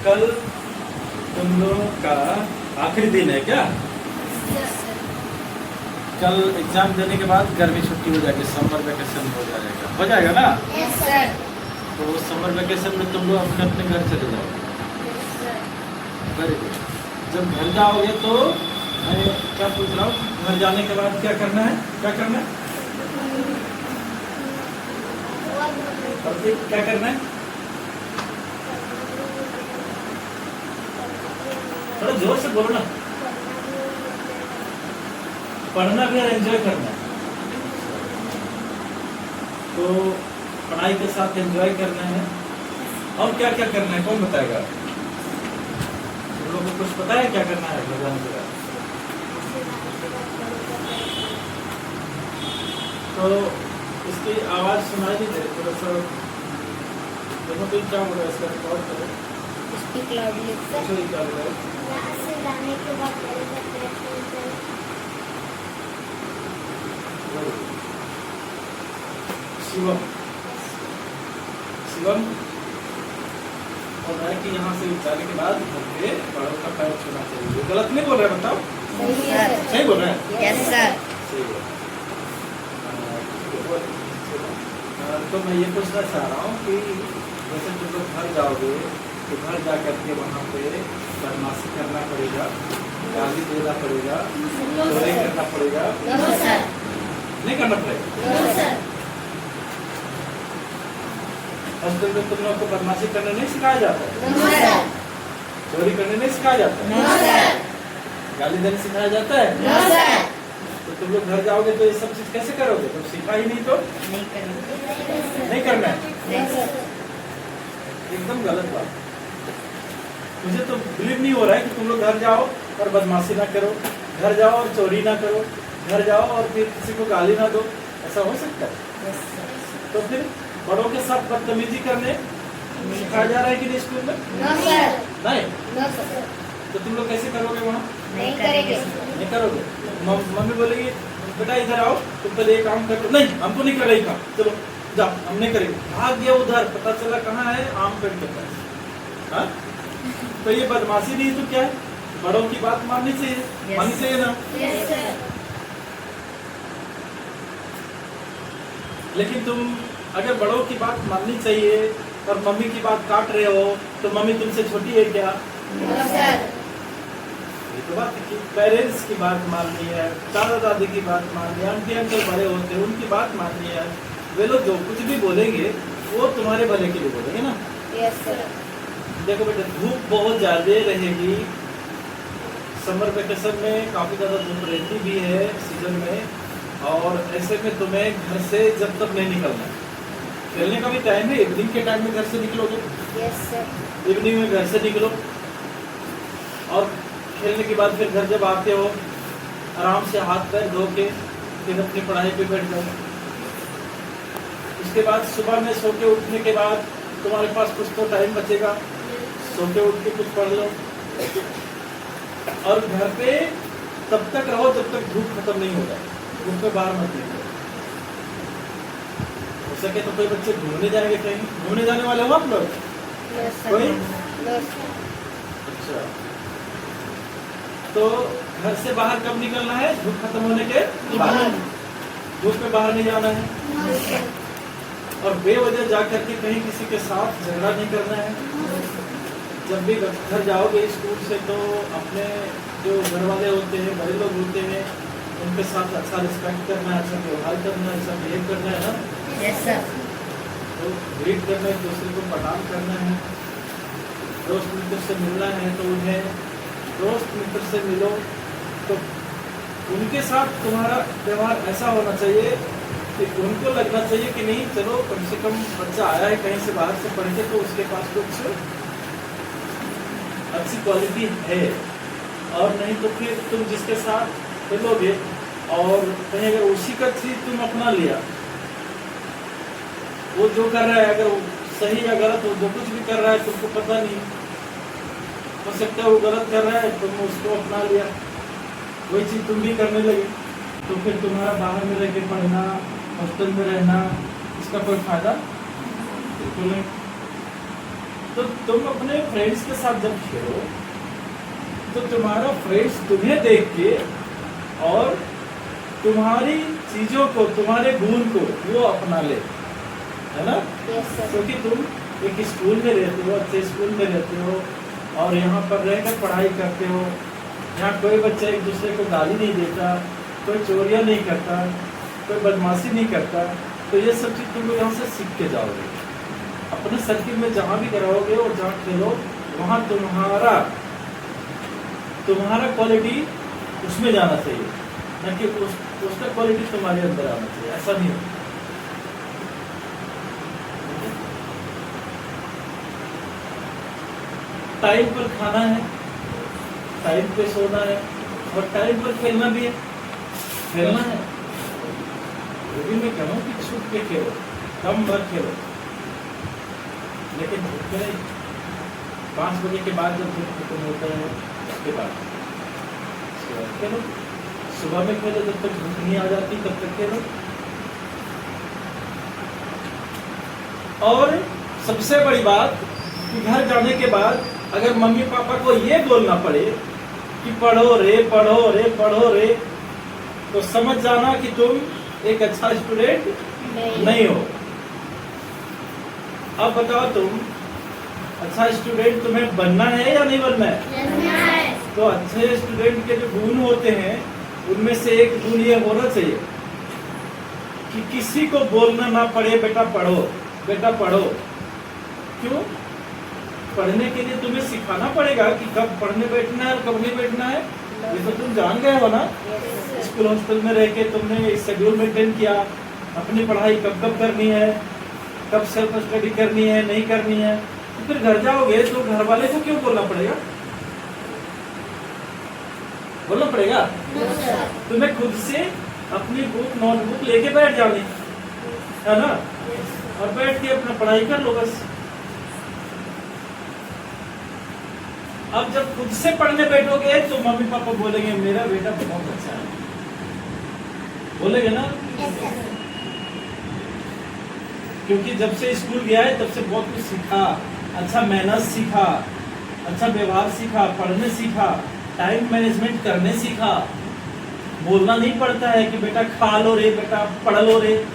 कल तुम लोगों का आखिरी दिन है क्या? कल एग्जाम देने के बाद गर्मी छुट्टी हो जाएगी, समर वेकेशन हो जाएगा, हो जाएगा ना? Yes sir. तो समर वेकेशन में तुम लोग अपने अपने घर चले जाओ। Very good. जब घर जाओगे तो मैं क्या पूछ रहा हूँ, घर जाने के बाद क्या करना है? क्या करना है? और फिर क्या करना है? थोड़ा जोर से बोलो ना। पढ़ना भी और एंजॉय करना है। तो पढ़ाई के साथ एंजॉय करना है। और क्या क्या करना है, कौन बताएगा? तुम लोगों को कुछ पता है क्या करना है घर जाने के बाद? तो इसकी आवाज सुनाई नहीं दे, थोड़ा सा देखो तो क्या हो रहा है, इसका रिकॉर्ड करो। Speak loudly sir. इसको क्या हो रहा है? यहाँ से जाने के बाद शिवम शिवम और है कि यहाँ से जाने के बाद घर पे बड़ों का पैर छूना चाहिए। गलत नहीं बोल रहे, बताओ। सही बोल रहे हैं? Yes sir. सही बोल। तो मैं ये पूछना चाह रहा हूँ कि जैसे तुम लोग घर जाओगे तो घर जा करके वहाँ पे बदमाशी करना पड़ेगा, गाली देना पड़ेगा, चोरी करना पड़ेगा, नो सर। नहीं करना पड़ेगा। No sir. हॉस्टल में तुम लोग को बदमाशी करने नहीं सिखाया जाता है, नो सर। चोरी करने नहीं सिखाया जाता है, नो सर। गाली देने सिखाया जाता है। No sir. तो तुम लोग घर जाओगे तो ये सब चीज कैसे करोगे? तुम सीखा ही नहीं तो नहीं करेंगे। नहीं करना है। नहीं सर। एकदम गलत बात। मुझे तो बिलीव नहीं हो रहा है कि तुम लोग घर जाओ और बदमाशी ना करो, घर जाओ और चोरी ना करो, घर जाओ और फिर किसी को गाली ना दो। ऐसा हो सकता है? Yes sir. तो फिर बड़ों के साथ बदतमीजी करने सिखाया जा रहा है कि नहीं स्कूल में? No sir. नहीं। No sir. तो तुम लोग कैसे करोगे वहाँ? नहीं करेंगे। नहीं करोगे। मम्मी बोलेगी बेटा इधर आओ, तुम पहले ये काम कर लो। नहीं, हमको नहीं कर रही काम, चलो जाओ, हम नहीं करेंगे। भाग गया उधर, पता चला कहाँ है, आम पेड़ के पास। हाँ? तो ये बदमाशी नहीं तो क्या है? बड़ों की बात माननी चाहिए, माननी चाहिए ना? Yes sir. लेकिन तुम अगर बड़ों की बात माननी चाहिए और मम्मी की बात काट रहे हो तो मम्मी तुमसे छोटी है क्या? No sir. ये तो बात है कि पेरेंट्स की बात माननी है, दादा दादी की बात माननी है, आंटी अंकल बड़े होते हैं उनकी बात माननी है। वे लोग जो कुछ भी बोलेंगे वो तुम्हारे भले के लिए बोलेंगे ना? Yes sir. देखो बेटा, धूप बहुत ज्यादा रहेगी, समर वेकेशन में काफी ज्यादा धूप रहती भी है सीजन में, और ऐसे में तुम्हें घर से जब तक नहीं निकलना है। खेलने का भी टाइम है, इवनिंग के टाइम में घर से निकलोगे, यस सर। इवनिंग में घर से निकलो और खेलने के बाद फिर घर जब आते हो आराम से हाथ पैर धो के फिर अपनी पढ़ाई पे बैठ जाओ। उसके बाद सुबह में सो के उठने के बाद तुम्हारे पास कुछ तो टाइम बचेगा, सो के उठ के कुछ पढ़ लो। और घर पे तब तक रहो जब तक धूप खत्म नहीं हो जाए, धूप में बाहर मत निकलो। हो सके तो कोई बच्चे घूमने जाएंगे, कहीं घूमने जाने वाले हो आप लोग? Yes sir. कोई? No sir. अच्छा, तो घर से बाहर कब निकलना है? धूप खत्म होने के बाद। धूप में बाहर नहीं जाना है नो सर। और बेवजह जा करके कहीं किसी के साथ झगड़ा नहीं करना है। जब भी घर जाओगे स्कूल से तो अपने जो घर वाले होते हैं, बड़े लोग होते हैं, उनके साथ अच्छा रिस्पेक्ट करना है, अच्छा व्यवहार करना है, अच्छा बिहेव करना है ना? Yes sir. तो ग्रीट करना है, एक दूसरे को प्रणाम करना है। दोस्त मित्र से मिलना है तो उन्हें दोस्त मित्र से मिलो, तो उनके साथ तुम्हारा व्यवहार ऐसा होना चाहिए कि उनको लगना चाहिए कि नहीं चलो कम से कम बच्चा आया है कहीं से बाहर से पढ़ के तो उसके पास कुछ अच्छी क्वालिटी है। और नहीं तो फिर तुम जिसके साथ खेलोगे और कहीं अगर उसी का चीज तुम अपना लिया, वो जो कर रहा है अगर वो सही या गलत, वो जो कुछ भी कर रहा है तुमको पता नहीं, हो सकता है वो गलत कर रहा है, तुम उसको अपना लिया, वही चीज तुम भी करने लगे, तो फिर तुम्हारा बाहर में रह के पढ़ना, हॉस्टल में रहना, इसका कोई फायदा बिल्कुल नहीं। तो तुम अपने फ्रेंड्स के साथ जब खेलो तो तुम्हारा फ्रेंड्स तुम्हें देख के और तुम्हारी चीजों को, तुम्हारे गुण को वो अपना ले, है ना? Yes, sir. क्योंकि तुम एक स्कूल में रहते हो, अच्छे स्कूल में रहते हो और यहाँ पर रहकर पढ़ाई करते हो। यहाँ कोई बच्चा एक दूसरे को गाली नहीं देता, कोई चोरियाँ नहीं करता, कोई बदमाशी नहीं करता। तो ये सब चीज़ तुम लोग यहाँ से सीख के जाओगे। अपने सर्किल में जहाँ भी कराओगे और जहाँ खेलो वहाँ तुम्हारा क्वालिटी उसमें जाना चाहिए, न कि उसका क्वालिटी तुम्हारे अंदर आना चाहिए। ऐसा नहीं होता। टाइम पर खाना है, टाइम पे सोना है और टाइम पर खेलना भी है। खेलना है वो भी मैं कह रहा हूँ कि छुप के खेलो, कम भर खेलो, लेकिन छुप के नहीं। 5 बजे के बाद जब धूप खत्म होता है उसके बाद खेलो। सुबह में खेलो, जब तक धूप नहीं आ जाती तब तक खेलो। और सबसे बड़ी बात कि घर जाने के बाद अगर मम्मी पापा को ये बोलना पड़े कि पढ़ो रे पढ़ो रे पढ़ो रे, तो समझ जाना कि तुम एक अच्छा स्टूडेंट नहीं हो। अब बताओ, तुम अच्छा स्टूडेंट तुम्हें बनना है या नहीं बनना है? तो अच्छे स्टूडेंट के जो गुण होते हैं उनमें से एक गुण ये होना चाहिए कि किसी को बोलना ना पड़े बेटा पढ़ो, बेटा पढ़ो। क्यों? पढ़ने के लिए तुम्हें सिखाना पड़ेगा कि कब पढ़ने बैठना है और कब नहीं बैठना है। ये तो तुम जान गए हो ना। स्कूल हॉस्टल में रह के तुमने शेड्यूल मेंटेन किया, अपनी पढ़ाई कब कब करनी है, कब सेल्फ स्टडी करनी है, नहीं करनी है। तो फिर घर जाओगे तो घर वाले को क्यों बोलना पड़ेगा? बोलना पड़ेगा? तुम्हें खुद से अपनी बुक नोटबुक लेके बैठ जानी है ना, और बैठ के अपना पढ़ाई कर लो बस। अब जब खुद से पढ़ने बैठोगे तो मम्मी पापा बोलेंगे मेरा बेटा बहुत अच्छा है, बोलेंगे ना? क्योंकि जब से स्कूल गया है तब से बहुत कुछ सीखा, अच्छा मैनर्स सीखा, अच्छा व्यवहार सीखा, पढ़ने सीखा, टाइम मैनेजमेंट करने सीखा। बोलना नहीं पड़ता है कि बेटा खा लो रे, बेटा पढ़ लो रे।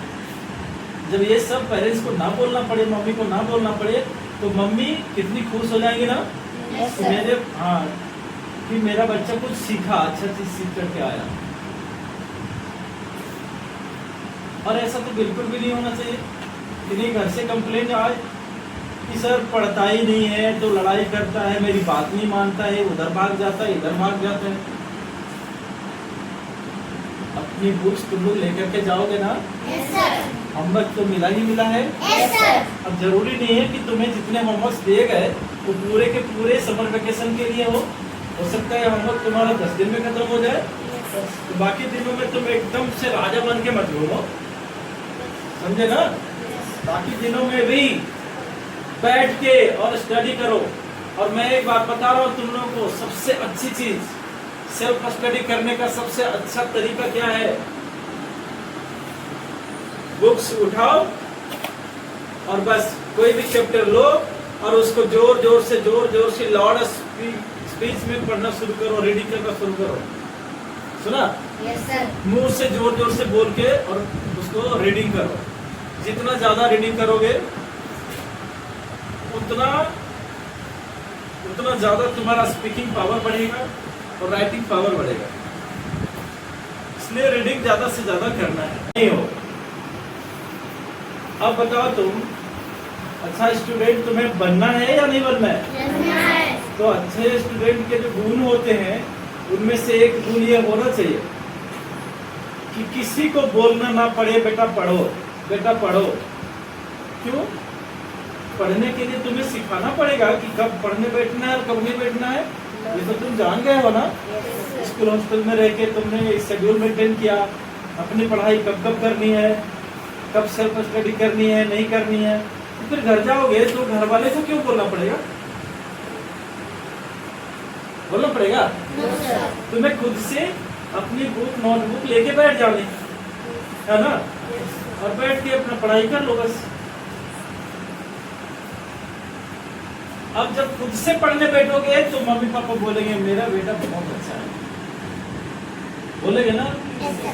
जब ये सब पेरेंट्स को ना बोलना पड़े, मम्मी को ना बोलना पड़े, तो मम्मी कितनी खुश हो जाएंगी ना कि कि मेरा बच्चा कुछ सीखा, अच्छा चीज सीख करके आया। और ऐसा तो बिल्कुल भी नहीं होना चाहिए कि नहीं घर से कंप्लेंट आए कि सर पढ़ता ही नहीं है, तो लड़ाई करता है, मेरी बात नहीं मानता है, उधर भाग जाता है, इधर भाग जाता है। अपनी बुक्स तुम लोग लेकर के जाओगे ना? होमवर्क तो मिला ही मिला है। अब जरूरी नहीं है कि तुम्हें जितने होमवर्क दिए गए वो पूरे के पूरे समर वेकेशन के लिए हो सकता है होमवर्क तुम्हारा 10 दिन में खत्म हो जाए। तो बाकी दिनों में तुम एकदम से राजा बन के मत घूमो, समझे ना? बाकी दिनों में भी बैठ के और स्टडी करो। और मैं एक बात बता रहा हूँ तुम लोगों को, सबसे अच्छी चीज सेल्फ स्टडी करने का सबसे अच्छा तरीका क्या है? बुक्स उठाओ और बस कोई भी चैप्टर लो और उसको जोर जोर से लाउड स्पीच में पढ़ना शुरू करो, रीडिंग करना शुरू करो। सुना? मुंह से जोर से बोल के और उसको रीडिंग करो। जितना ज्यादा रीडिंग करोगे उतना ज्यादा तुम्हारा स्पीकिंग पावर बढ़ेगा और राइटिंग पावर बढ़ेगा। इसलिए रीडिंग ज्यादा से ज्यादा करना है। नहीं हो? अब बताओ, तुम अच्छा स्टूडेंट तुम्हें बनना है या नहीं बनना है? तो अच्छे स्टूडेंट के जो गुण होते हैं उनमें से एक गुण ये होना चाहिए कि किसी को बोलना ना पड़े बेटा पढ़ो, बेटा पढ़ो। क्यों? पढ़ने के लिए तुम्हें सिखाना पड़ेगा कि कब पढ़ने बैठना है और कब नहीं बैठना है। ये तो तुम जान गए हो ना। स्कूल हॉस्टल में रह के तुमने शेड्यूल मेंटेन किया, अपनी पढ़ाई कब कब करनी है, कब सेल्फ स्टडी करनी है, नहीं करनी है। तो फिर घर जाओगे तो घर वाले को क्यों बोलना पड़ेगा? बोलना पड़ेगा? तुम्हें खुद से अपनी बुक नोटबुक लेके बैठ जानी है ना, और बैठ के अपना पढ़ाई कर लो बस। अब जब खुद से पढ़ने बैठोगे तो मम्मी पापा बोलेंगे मेरा बेटा बहुत अच्छा है, बोलेंगे ना। Yes, sir.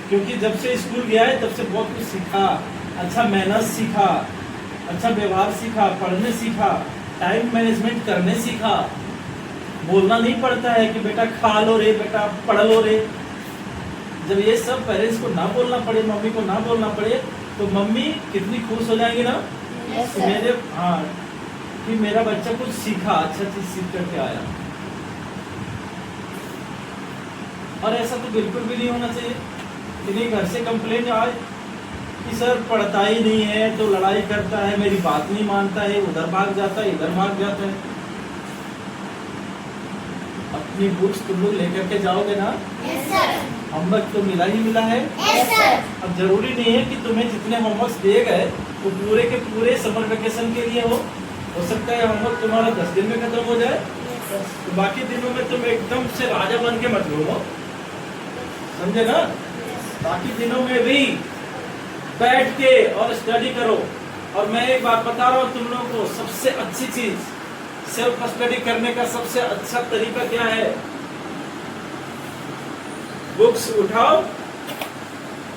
क्योंकि जब से स्कूल गया है तब से बहुत कुछ सीखा, अच्छा मैनर्स सीखा, अच्छा व्यवहार सीखा, पढ़ने सीखा, टाइम मैनेजमेंट करने सीखा। बोलना नहीं पड़ता है कि बेटा खा लो रे, बेटा पढ़ लो रे। जब ये सब पेरेंट्स को ना बोलना पड़े, मम्मी को ना बोलना पड़े, तो मम्मी कितनी खुश हो जाएंगी ना Yes, कि sir. मेरे कि मेरा बच्चा कुछ सीखा, अच्छा चीज सीख करके आया। और ऐसा तो बिल्कुल भी नहीं होना चाहिए कि नहीं घर से कंप्लेन आए कि सर पढ़ता ही नहीं है, तो लड़ाई करता है, मेरी बात नहीं मानता है, उधर भाग जाता है, इधर भाग जाता है। अपनी बुक्स तुम लोग लेकर के जाओगे ना, Yes, sir. होमवर्क तो मिला ही मिला है। Yes, sir. अब जरूरी नहीं है कि तुम्हें जितने होमवर्क दिए गए वो पूरे के पूरे समर वेकेशन के लिए हो सकता है होमवर्क तुम्हारा 10 दिन में खत्म हो जाए, Yes, sir. तो बाकी दिनों में तुम एकदम से राजा बन के मत घूमो, समझे ना। बाकी दिनों में भी बैठ के और स्टडी करो। और मैं एक बात बता रहा हूँ तुम लोगों को, सबसे अच्छी चीज सेल्फ स्टडी करने का सबसे अच्छा तरीका क्या है? बुक्स उठाओ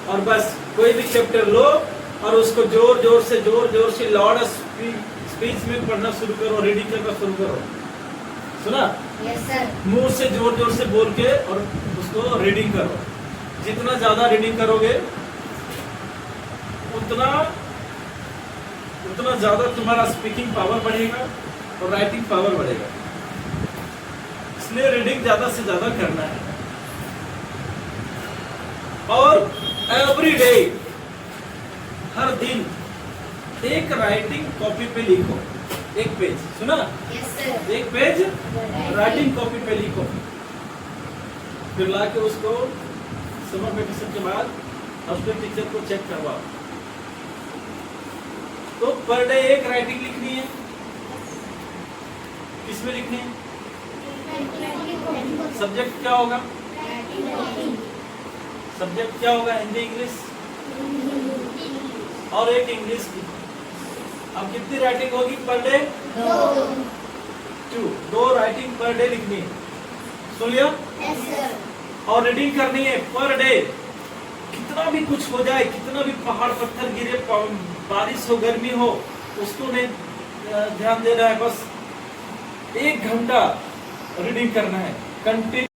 और बस कोई भी चैप्टर लो और उसको जोर जोर से लाउड स्पीच में पढ़ना शुरू करो, रीडिंग करना शुरू करो। सुना? Yes, sir. मुंह से जोर से बोल के और उसको रीडिंग करो। जितना ज्यादा रीडिंग करोगे उतना ज्यादा तुम्हारा स्पीकिंग पावर बढ़ेगा और राइटिंग पावर बढ़ेगा। इसलिए रीडिंग ज्यादा से ज्यादा करना है। और एवरी डे, हर दिन एक राइटिंग कॉपी पे लिखो, एक पेज। सुना? Yes, sir. एक पेज राइटिंग कॉपी पे लिखो, फिर लाके उसको समर वेकेशन के बाद हॉस्टल टीचर को चेक करवाओ। तो पर डे एक राइटिंग लिखनी है। किसमें लिखनी है? सब्जेक्ट क्या होगा? सब्जेक्ट क्या होगा? हिंदी, इंग्लिश और एक इंग्लिश की। अब कितनी राइटिंग होगी per day? 2 writing per day लिखनी है। सुन लिया? Yes, sir. और रीडिंग करनी है पर डे। कितना भी कुछ हो जाए, कितना भी पहाड़ पत्थर गिरे, बारिश हो, गर्मी हो, उसको नहीं ध्यान देना है। बस 1 घंटा रीडिंग करना है कंटिन्यू।